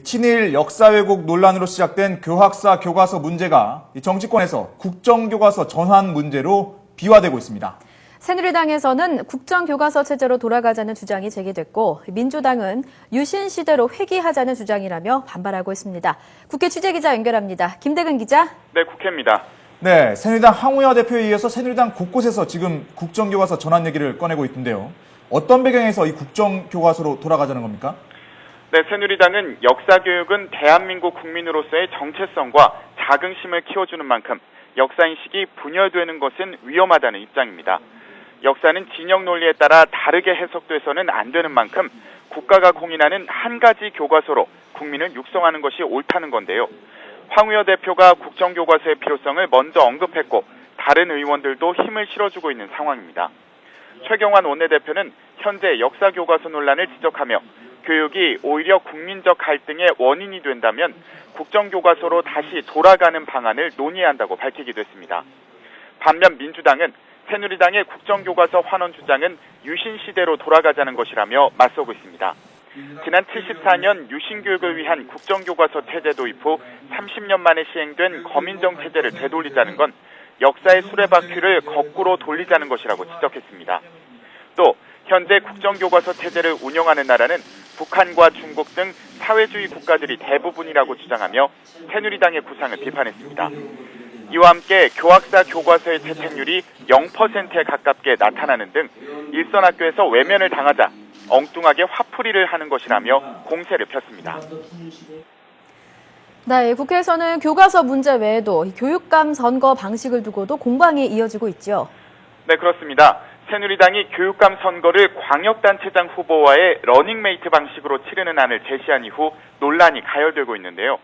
친일 역사 왜곡 논란으로 시작된 교학사 교과서 문제가 정치권에서 국정교과서 전환 문제로 비화되고 있습니다. 새누리당에서는 국정교과서 체제로 돌아가자는 주장이 제기됐고 민주당은 유신 시대로 회귀하자는 주장이라며 반발하고 있습니다. 국회 취재기자 연결합니다. 김대근 기자. 네, 국회입니다. 네, 새누리당 황우여 대표에 이어서 새누리당 곳곳에서 지금 국정교과서 전환 얘기를 꺼내고 있던데요. 어떤 배경에서 이 국정교과서로 돌아가자는 겁니까? 네, 새누리당은 역사교육은 대한민국 국민으로서의 정체성과 자긍심을 키워주는 만큼 역사인식이 분열되는 것은 위험하다는 입장입니다. 역사는 진영 논리에 따라 다르게 해석돼서는 안 되는 만큼 국가가 공인하는 한 가지 교과서로 국민을 육성하는 것이 옳다는 건데요. 황우여 대표가 국정교과서의 필요성을 먼저 언급했고 다른 의원들도 힘을 실어주고 있는 상황입니다. 최경환 원내대표는 현재 역사교과서 논란을 지적하며 교육이 오히려 국민적 갈등의 원인이 된다면 국정교과서로 다시 돌아가는 방안을 논의해야 한다고 밝히기도 했습니다. 반면 민주당은 새누리당의 국정교과서 환원 주장은 유신시대로 돌아가자는 것이라며 맞서고 있습니다. 지난 74년 유신교육을 위한 국정교과서 체제 도입 후 30년 만에 시행된 거민정 체제를 되돌리자는 건 역사의 수레바퀴를 거꾸로 돌리자는 것이라고 지적했습니다. 또 현재 국정교과서 체제를 운영하는 나라는 북한과 중국 등 사회주의 국가들이 대부분이라고 주장하며 새누리당의 구상을 비판했습니다. 이와 함께 교학사 교과서의 채택률이 0%에 가깝게 나타나는 등 일선 학교에서 외면을 당하자 엉뚱하게 화풀이를 하는 것이라며 공세를 폈습니다. 네, 국회에서는 교과서 문제 외에도 교육감 선거 방식을 두고도 공방이 이어지고 있죠. 네, 그렇습니다. 새누리당이 교육감 선거를 광역단체장 후보와의 러닝메이트 방식으로 치르는 안을 제시한 이후 논란이 가열되고 있는데요.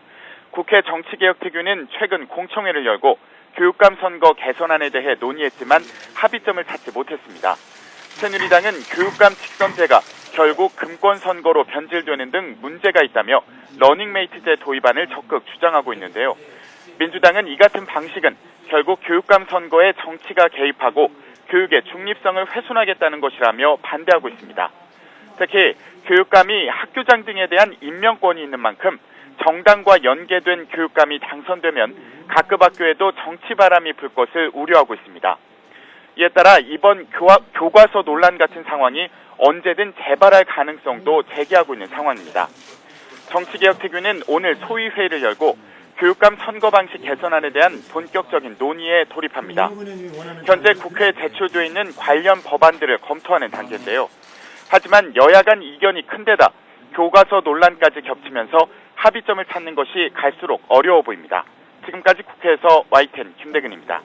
국회 정치개혁특위는 최근 공청회를 열고 교육감 선거 개선안에 대해 논의했지만 합의점을 찾지 못했습니다. 새누리당은 교육감 직선제가 결국 금권 선거로 변질되는 등 문제가 있다며 러닝메이트제 도입안을 적극 주장하고 있는데요. 민주당은 이 같은 방식은 결국 교육감 선거에 정치가 개입하고 교육의 중립성을 훼손하겠다는 것이라며 반대하고 있습니다. 특히 교육감이 학교장 등에 대한 임명권이 있는 만큼 정당과 연계된 교육감이 당선되면 각급 학교에도 정치 바람이 불 것을 우려하고 있습니다. 이에 따라 이번 교과서 논란 같은 상황이 언제든 재발할 가능성도 제기하고 있는 상황입니다. 정치개혁특위는 오늘 소위회의를 열고 교육감 선거 방식 개선안에 대한 본격적인 논의에 돌입합니다. 현재 국회에 제출되어 있는 관련 법안들을 검토하는 단계인데요. 하지만 여야 간 이견이 큰 데다 교과서 논란까지 겹치면서 합의점을 찾는 것이 갈수록 어려워 보입니다. 지금까지 국회에서 YTN 김대근입니다.